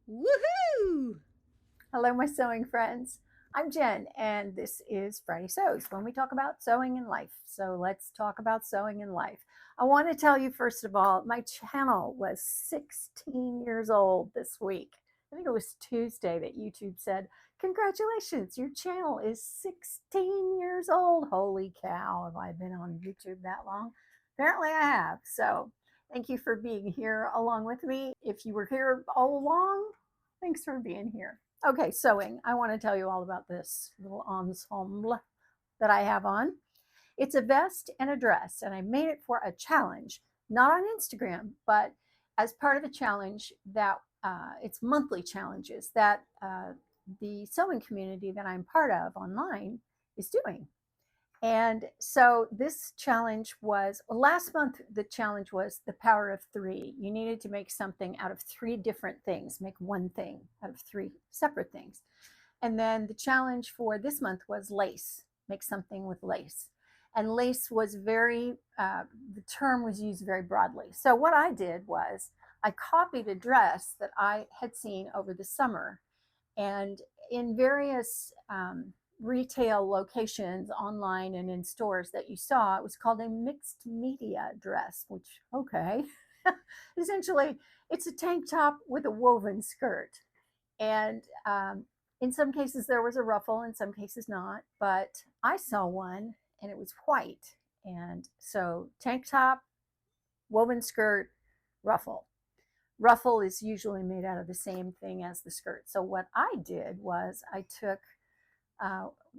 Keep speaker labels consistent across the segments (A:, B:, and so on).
A: Woohoo!
B: Hello, my sewing friends. I'm Jen, and this is Friday Sews, when we talk about sewing in life. So let's talk about sewing in life. I want to tell you, first of all, my channel was 16 years old this week. I think it was Tuesday that YouTube said, congratulations, your channel is 16 years old. Holy cow, have I been on YouTube that long? Apparently I have. So thank you for being here along with me. If you were here all along, thanks for being here. Okay, sewing. I want to tell you all about this little ensemble that I have on. It's a vest and a dress, and I made it for a challenge, not on Instagram, but as part of a challenge that it's monthly challenges that the sewing community that I'm part of online is doing. And so this challenge was last month. The challenge was the power of three. You needed to make something out of three different things, make one thing out of three separate things. And then the challenge for this month was lace, make something with lace. And lace was the term was used very broadly. So what I did was I copied a dress that I had seen over the summer, and in various retail locations online and in stores that you saw, it was called a mixed media dress, which, okay. Essentially, it's a tank top with a woven skirt. And in some cases, there was a ruffle, in some cases, not. But I saw one and it was white. And so, tank top, woven skirt, ruffle. Ruffle is usually made out of the same thing as the skirt. So, what I did was I took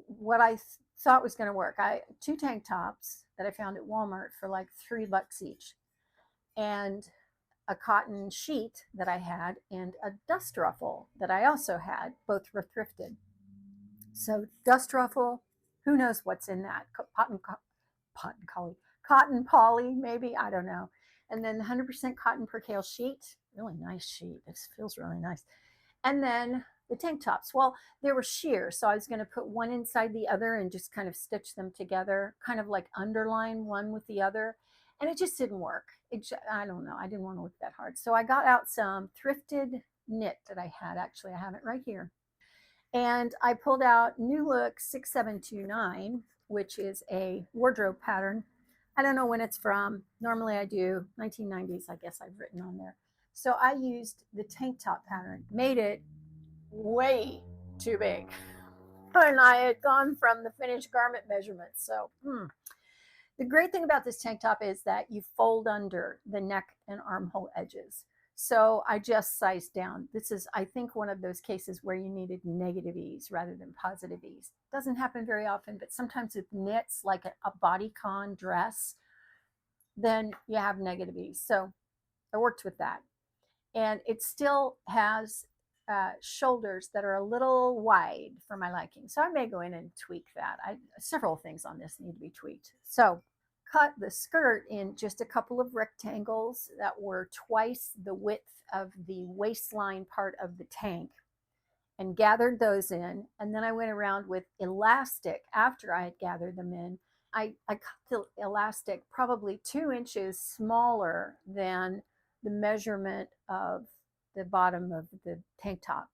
B: what I thought was going to work. Two tank tops that I found at Walmart for like $3 each, and a cotton sheet that I had, and a dust ruffle that I also had. Both were thrifted. So dust ruffle, who knows what's in that? Cotton poly, maybe, I don't know. And then 100% cotton percale sheet, really nice sheet. It feels really nice. And then the tank tops. Well, they were sheer, so I was going to put one inside the other and just kind of stitch them together, kind of like underline one with the other. And it just didn't work. I don't know. I didn't want to work that hard. So I got out some thrifted knit that I had. Actually, I have it right here. And I pulled out New Look 6729, which is a wardrobe pattern. I don't know when it's from. Normally I do 1990s, I guess I've written on there. So I used the tank top pattern, made it way too big. And I had gone from the finished garment measurements. So the great thing about this tank top is that you fold under the neck and armhole edges. So I just sized down. This is, I think, one of those cases where you needed negative ease rather than positive ease. Doesn't happen very often, but sometimes with knits like a bodycon dress, then you have negative ease. So I worked with that. And it still has shoulders that are a little wide for my liking. So I may go in and tweak that. Several things on this need to be tweaked. So cut the skirt in just a couple of rectangles that were twice the width of the waistline part of the tank, and gathered those in. And then I went around with elastic after I had gathered them in. I cut the elastic probably 2 inches smaller than the measurement of the bottom of the tank top.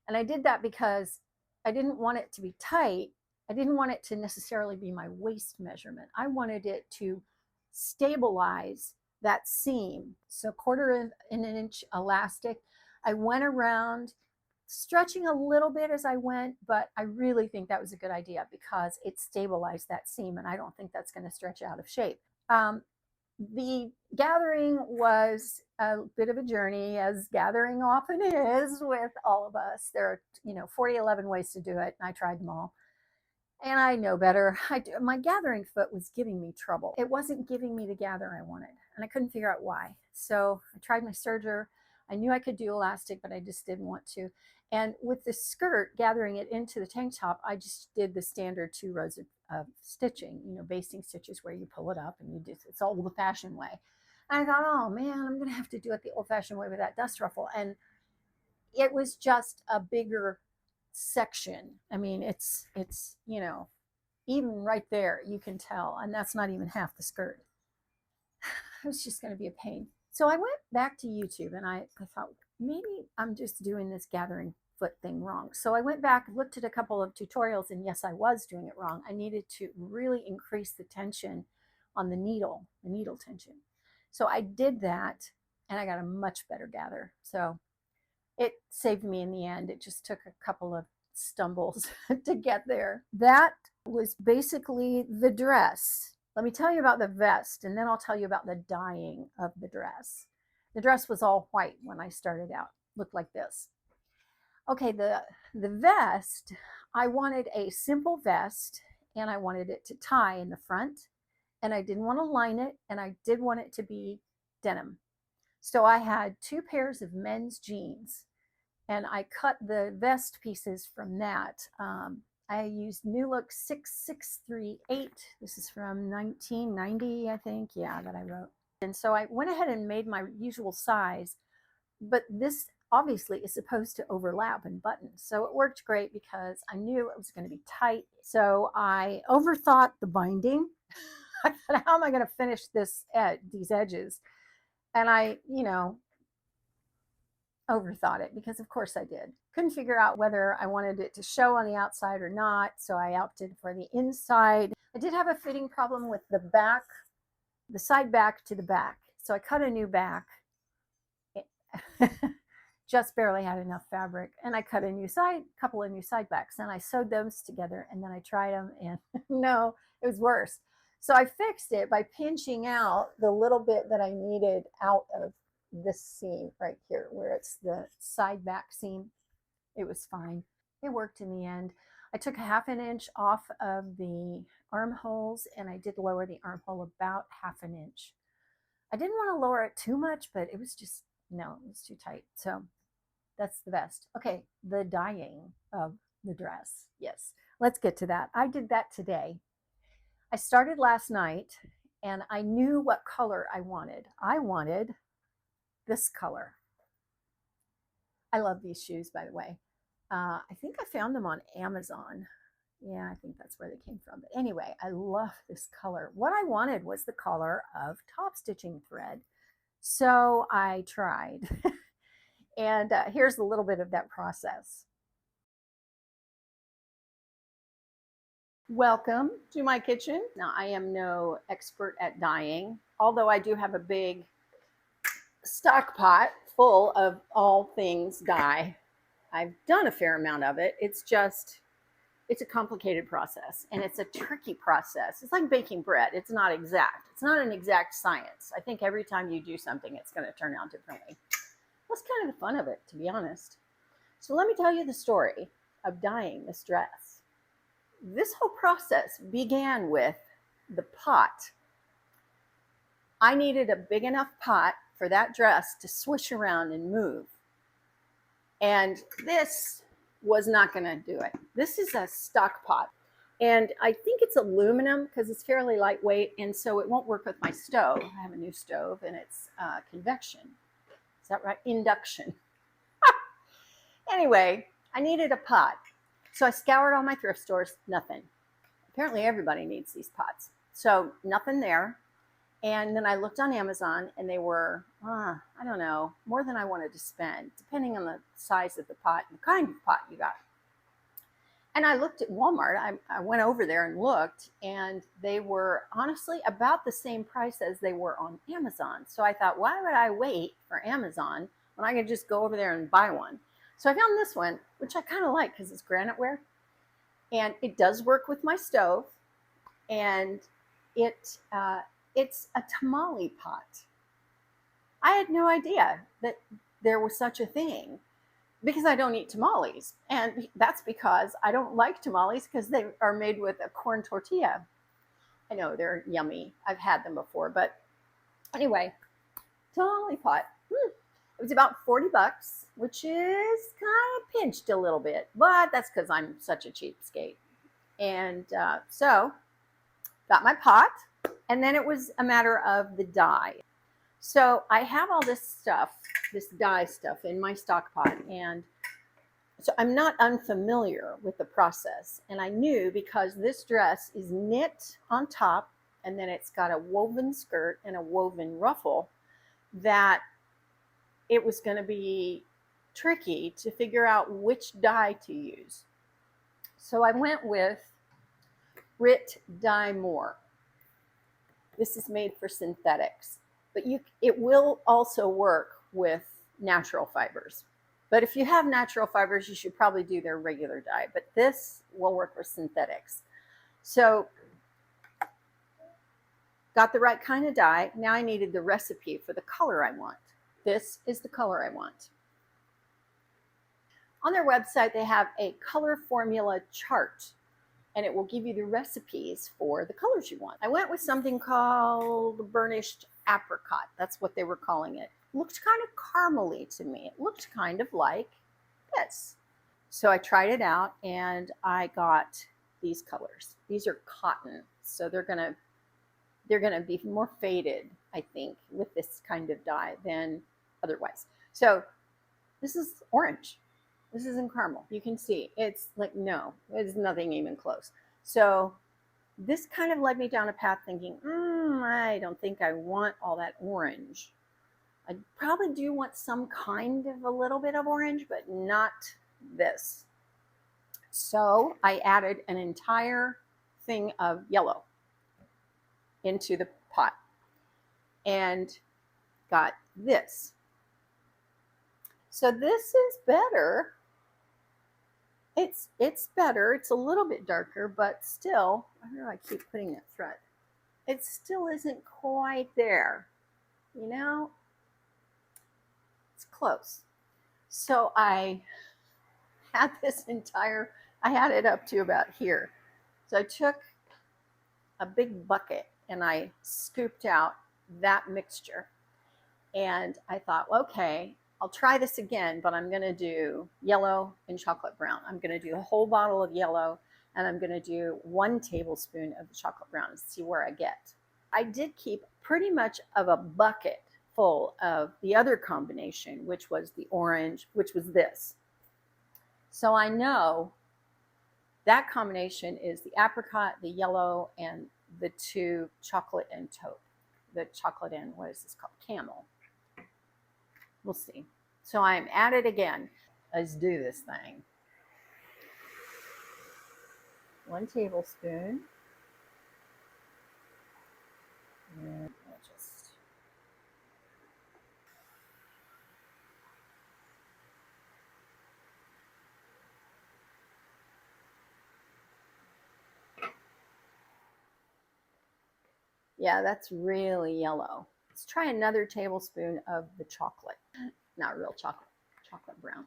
B: And I did that because I didn't want it to be tight. I didn't want it to necessarily be my waist measurement. I wanted it to stabilize that seam. So 1/4 inch elastic. I went around stretching a little bit as I went, but I really think that was a good idea because it stabilized that seam, and I don't think that's going to stretch out of shape. The gathering was a bit of a journey, as gathering often is with all of us. There are 40-11 ways to do it, and I tried them all. And I know better. My gathering foot was giving me trouble. It wasn't giving me the gather I wanted, and I couldn't figure out why. So I tried my serger. I knew I could do elastic, but I just didn't want to. And with the skirt, gathering it into the tank top, I just did the standard 2 rows of stitching, basting stitches where you pull it up and it's all the fashioned way. And I thought, oh man, I'm going to have to do it the old fashioned way with that dust ruffle. And it was just a bigger section. I mean, it's even right there, you can tell, and that's not even half the skirt. It was just going to be a pain. So I went back to YouTube and I thought, maybe I'm just doing this gathering foot thing wrong. So I went back, looked at a couple of tutorials, and yes, I was doing it wrong. I needed to really increase the tension on the needle tension. So I did that, and I got a much better gather. So it saved me in the end. It just took a couple of stumbles to get there. That was basically the dress. Let me tell you about the vest, and then I'll tell you about the dyeing of the dress. The dress was all white when I started out. Looked like this. Okay, the vest, I wanted a simple vest, and I wanted it to tie in the front, and I didn't want to line it, and I did want it to be denim. So I had 2 pairs of men's jeans, and I cut the vest pieces from that. I used New Look 6638. This is from 1990, I think. Yeah, that I wrote. And so I went ahead and made my usual size, but this obviously is supposed to overlap and button. So it worked great because I knew it was going to be tight. So I overthought the binding. I thought, how am I going to finish these edges? And I, overthought it, because of course I did. Couldn't figure out whether I wanted it to show on the outside or not, so I opted for the inside. I did have a fitting problem with the back, the side back to the back. So I cut a new back. Just barely had enough fabric, and I cut a couple of new side backs, and I sewed those together, and then I tried them, and no, it was worse. So I fixed it by pinching out the little bit that I needed out of this seam right here, where it's the side back seam. It was fine. It worked in the end. I took 1/2 inch off of the armholes, and I did lower the armhole about 1/2 inch. I didn't want to lower it too much, but it was just, no, it was too tight. So that's the vest. Okay, the dyeing of the dress. Yes, let's get to that. I did that today. I started last night, and I knew what color I wanted. I wanted this color. I love these shoes, by the way. I think I found them on Amazon. Yeah, I think that's where they came from. But anyway, I love this color. What I wanted was the color of top stitching thread. So I tried. And here's a little bit of that process. Welcome to my kitchen. Now, I am no expert at dyeing, although I do have a big stock pot full of all things dye. I've done a fair amount of it. It's a complicated process, and it's a tricky process. It's like baking bread. It's not exact. It's not an exact science. I think every time you do something, it's going to turn out differently. That's kind of the fun of it, to be honest. So let me tell you the story of dyeing this dress. This whole process began with the pot. I needed a big enough pot for that dress to swish around and move. And this was not going to do it. This is a stock pot. And I think it's aluminum because it's fairly lightweight, and so it won't work with my stove. I have a new stove, and it's convection. Is that right? Induction. Anyway, I needed a pot. So I scoured all my thrift stores, nothing. Apparently everybody needs these pots. So nothing there. And then I looked on Amazon, and they were, I don't know, more than I wanted to spend, depending on the size of the pot and the kind of pot you got. And I looked at Walmart. I went over there and looked, and they were honestly about the same price as they were on Amazon. So I thought, why would I wait for Amazon when I could just go over there and buy one? So I found this one, which I kind of like because it's granite ware, and it does work with my stove, and it's a tamale pot. I had no idea that there was such a thing, because I don't eat tamales. And that's because I don't like tamales, because they are made with a corn tortilla. I know they're yummy. I've had them before. But anyway, tamale pot. It was about $40, which is kind of pinched a little bit. But that's because I'm such a cheapskate. And so got my pot. And then it was a matter of the dye. So I have all this stuff, this dye stuff in my stock pot. And so I'm not unfamiliar with the process. And I knew, because this dress is knit on top, and then it's got a woven skirt and a woven ruffle, that it was going to be tricky to figure out which dye to use. So I went with DyeMore. This is made for synthetics, but it will also work with natural fibers. But if you have natural fibers, you should probably do their regular dye, but this will work with synthetics. So got the right kind of dye. Now I needed the recipe for the color I want. This is the color I want. On their website, they have a color formula chart, and it will give you the recipes for the colors you want. I went with something called burnished apricot. That's what they were calling it. Looked kind of caramely to me. It looked kind of like this. So I tried it out and I got these colors. These are cotton, so they're gonna be more faded, I think, with this kind of dye than otherwise. So this is orange. This isn't caramel. You can see it's like, no, it's nothing even close. So this kind of led me down a path thinking, I don't think I want all that orange. I probably do want some kind of a little bit of orange, but not this. So I added an entire thing of yellow into the pot and got this. So this is better. It's better. It's a little bit darker, but still, I don't know, I keep putting that thread. It still isn't quite there, you know? It's close. So I had I had it up to about here. So I took a big bucket and I scooped out that mixture. And I thought, okay, I'll try this again, but I'm going to do yellow and chocolate brown. I'm going to do a whole bottle of yellow, and I'm going to do 1 tablespoon of the chocolate brown and see where I get. I did keep pretty much of a bucket full of the other combination, which was the orange, which was this. So I know that combination is the apricot, the yellow, and the 2 chocolate and taupe. The chocolate and, what is this called? Camel. We'll see. So I'm at it again. Let's do this thing. 1 tablespoon. And I'll just... Yeah, that's really yellow. Let's try another tablespoon of the chocolate. Not real chocolate, chocolate brown.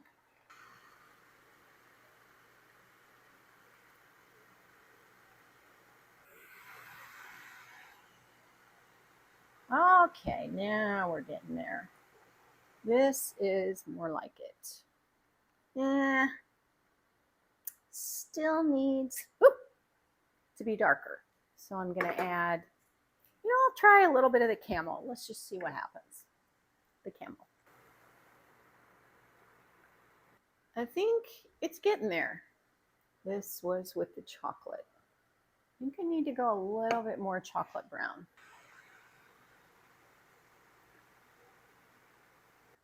B: Okay, now we're getting there. This is more like it. Yeah, still needs to be darker. So I'm gonna add, I'll try a little bit of the Camel. Let's just see what happens. The Camel. I think it's getting there. This was with the chocolate. I think I need to go a little bit more chocolate brown.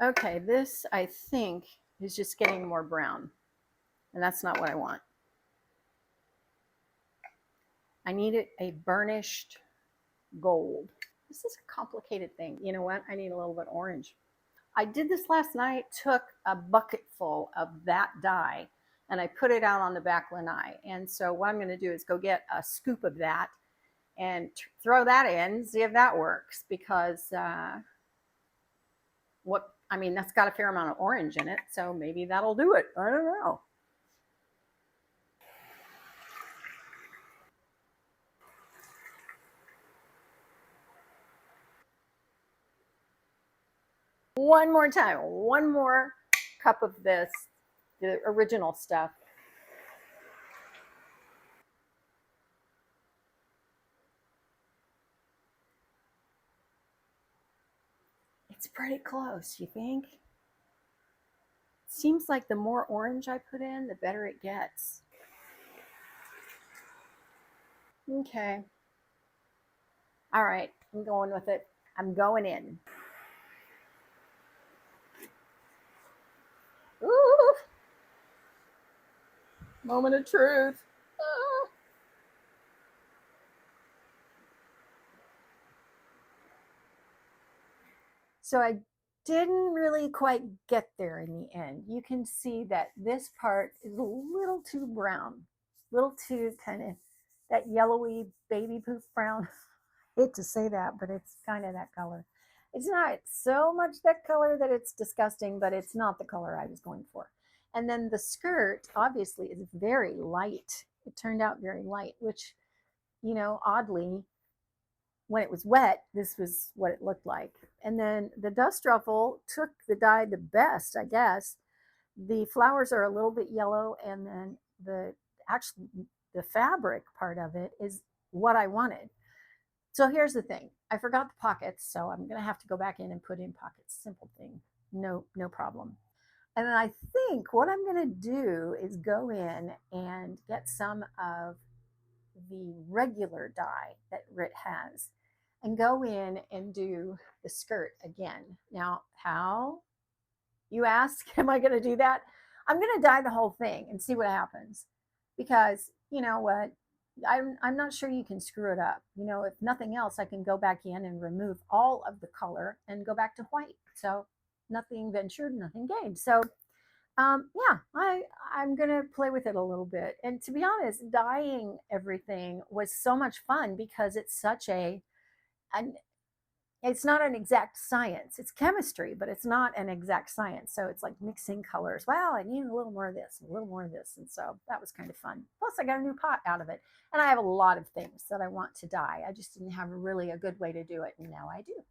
B: Okay, this I think is just getting more brown, and that's not what I want. I needed a burnished gold. This is a complicated thing. You know what? I need a little bit orange. I did this last night, took a bucket full of that dye, and I put it out on the back lanai. And so what I'm going to do is go get a scoop of that and throw that in, see if that works, because that's got a fair amount of orange in it, so maybe that'll do it. I don't know. One more time, 1 more cup of this, the original stuff. It's pretty close, you think? Seems like the more orange I put in, the better it gets. Okay. All right, I'm going with it. I'm going in. Moment of truth. Ah. So I didn't really quite get there in the end. You can see that this part is a little too brown, a little too kind of that yellowy baby poof brown. I hate to say that, but it's kind of that color. It's not so much that color that it's disgusting, but it's not the color I was going for. And then the skirt obviously is very light. It turned out very light, which, oddly, when it was wet, this was what it looked like. And then the dust ruffle took the dye the best, I guess. The flowers are a little bit yellow, and then actually the fabric part of it is what I wanted. So here's the thing. I forgot the pockets, so I'm going to have to go back in and put in pockets. Simple thing. No problem. And then I think what I'm going to do is go in and get some of the regular dye that Rit has and go in and do the skirt again. Now, how, you ask? Am I going to do that? I'm going to dye the whole thing and see what happens, because you know what, I'm not sure you can screw it up. If nothing else, I can go back in and remove all of the color and go back to white. So nothing ventured, nothing gained. So yeah, I'm gonna play with it a little bit. And to be honest, dyeing everything was so much fun because it's such an it's not an exact science. It's chemistry, but it's not an exact science. So it's like mixing colors. Wow, I need a little more of this, a little more of this. And so that was kind of fun. Plus, I got a new pot out of it. And I have a lot of things that I want to dye. I just didn't have really a good way to do it. And now I do.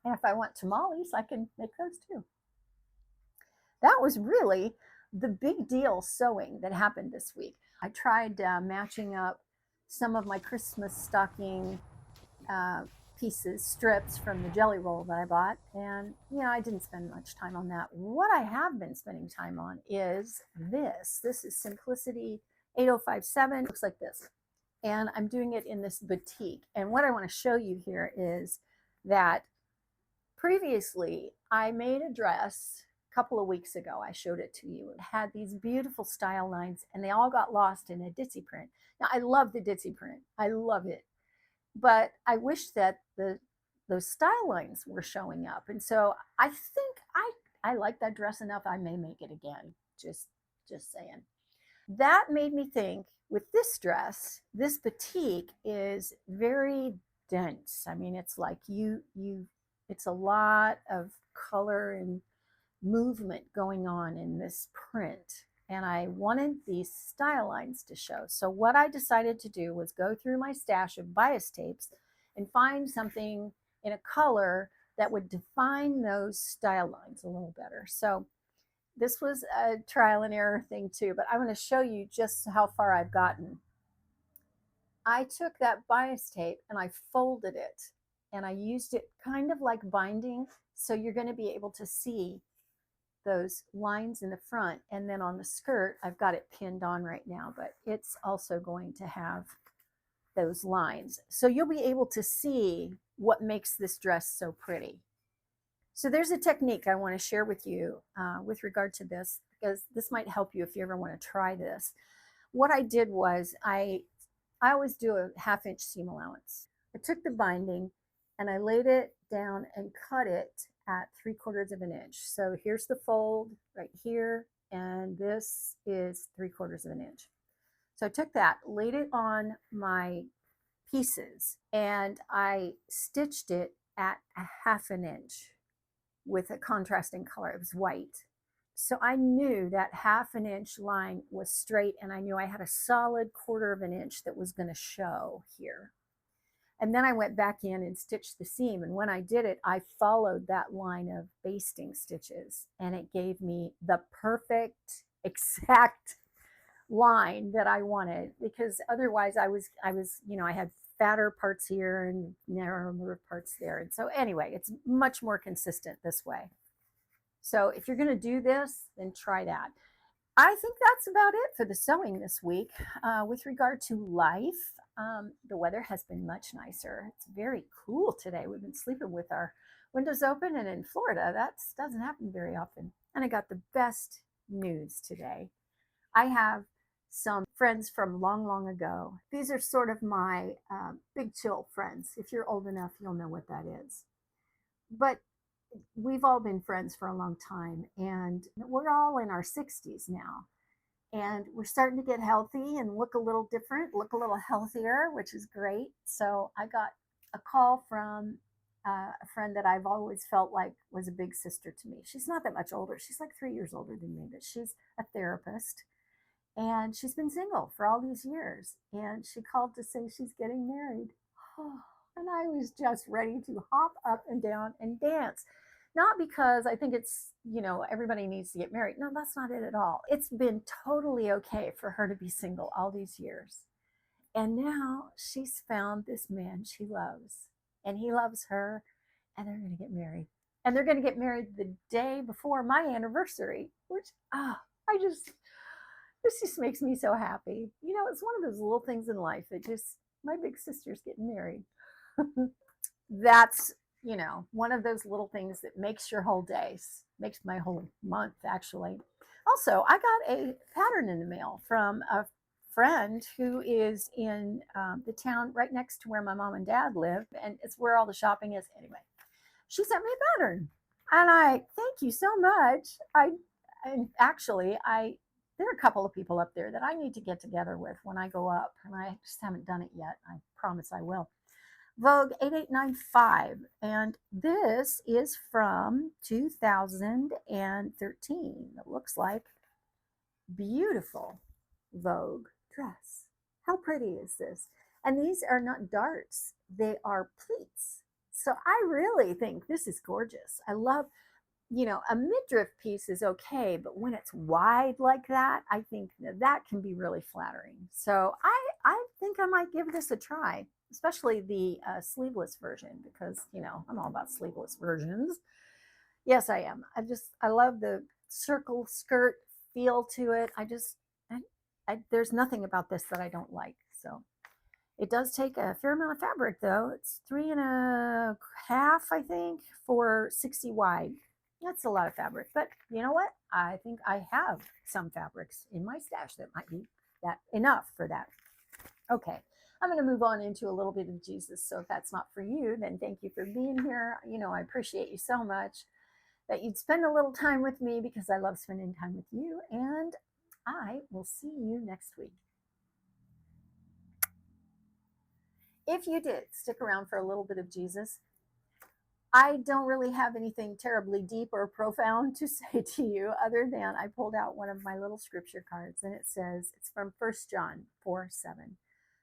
B: And if I want tamales, I can make those too. That was really the big deal sewing that happened this week. I tried matching up some of my Christmas stocking uh, pieces, strips from the jelly roll that I bought. And, I didn't spend much time on that. What I have been spending time on is this. This is Simplicity 8057. Looks like this. And I'm doing it in this batik. And what I want to show you here is that previously I made a dress a couple of weeks ago. I showed it to you. It had these beautiful style lines and they all got lost in a ditzy print. Now I love the ditzy print. I love it. But I wish that those style lines were showing up. And so I think I like that dress enough. I may make it again. Just saying. That made me think, with this dress, this batik is very dense. I mean, it's like it's a lot of color and movement going on in this print. And I wanted these style lines to show. So what I decided to do was go through my stash of bias tapes and find something in a color that would define those style lines a little better. So this was a trial and error thing too, but I'm going to show you just how far I've gotten. I took that bias tape and I folded it and I used it kind of like binding. So you're going to be able to see those lines in the front. And then on the skirt, I've got it pinned on right now, but it's also going to have those lines. So you'll be able to see what makes this dress so pretty. So there's a technique I want to share with you with regard to this, because this might help you if you ever want to try this. What I did was I always do a 1/2 inch seam allowance. I took the binding and I laid it down and cut it at 3/4 of an inch. So here's the fold right here, and this is 3/4 of an inch. So I took that, laid it on my pieces, and I stitched it at 1/2 an inch with a contrasting color. It was white. So I knew that 1/2 an inch line was straight, and I knew I had a solid 1/4 of an inch that was going to show here. And then I went back in and stitched the seam. And when I did it, I followed that line of basting stitches, and it gave me the perfect, exact line that I wanted, because otherwise I was, I had fatter parts here and narrower parts there. And so anyway, it's much more consistent this way. So if you're going to do this, then try that. I think that's about it for the sewing this week. With regard to life, the weather has been much nicer. It's very cool today. We've been sleeping with our windows open, and in Florida, that doesn't happen very often. And I got the best news today. I have some friends from long, long ago. These are sort of my big chill friends. If you're old enough, you'll know what that is. But we've all been friends for a long time, and we're all in our 60s now. And we're starting to get healthy and look a little different, look a little healthier, which is great. So I got a call from a friend that I've always felt like was a big sister to me. She's not that much older. She's like 3 years older than me, but she's a therapist. And she's been single for all these years. And she called to say she's getting married. Oh, and I was just ready to hop up and down and dance. Not because I think it's, everybody needs to get married. No, that's not it at all. It's been totally okay for her to be single all these years. And now she's found this man she loves, and he loves her, and they're going to get married. And they're going to get married the day before my anniversary, which, this just makes me so happy. It's one of those little things in life that just, my big sister's getting married. That's, one of those little things that makes your whole day, makes my whole month, actually. Also, I got a pattern in the mail from a friend who is in the town right next to where my mom and dad live, and it's where all the shopping is. Anyway, she sent me a pattern, and I thank you so much. There are a couple of people up there that I need to get together with when I go up, and I just haven't done it yet. I promise I will. Vogue 8895, and this is from 2013. It looks like beautiful Vogue dress. How pretty is this? And these are not darts, they are pleats. So I really think this is gorgeous. I love, a midriff piece is okay, but when it's wide like that, I think that can be really flattering. So I think I might give this a try, especially the sleeveless version, because, I'm all about sleeveless versions. Yes, I am. I love the circle skirt feel to it. There's nothing about this that I don't like. So it does take a fair amount of fabric, though. It's 3.5, I think, for 60 wide. That's a lot of fabric, but you know what? I think I have some fabrics in my stash that might be that enough for that. Okay, I'm going to move on into a little bit of Jesus. So if that's not for you, then thank you for being here. I appreciate you so much that you'd spend a little time with me, because I love spending time with you, and I will see you next week. If you did stick around for a little bit of Jesus, I don't really have anything terribly deep or profound to say to you, other than I pulled out one of my little scripture cards, and it says, it's from 1 John 4:7.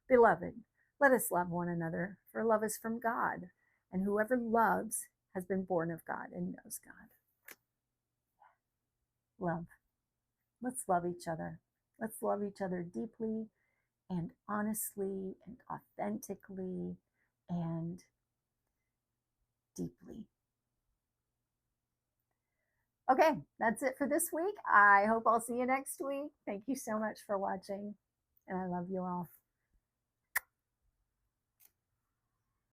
B: Beloved, let us love one another, for love is from God, and whoever loves has been born of God and knows God. Love. Let's love each other. Let's love each other deeply and honestly and authentically and deeply. Okay, that's it for this week. I hope I'll see you next week. Thank you so much for watching, and I love you all.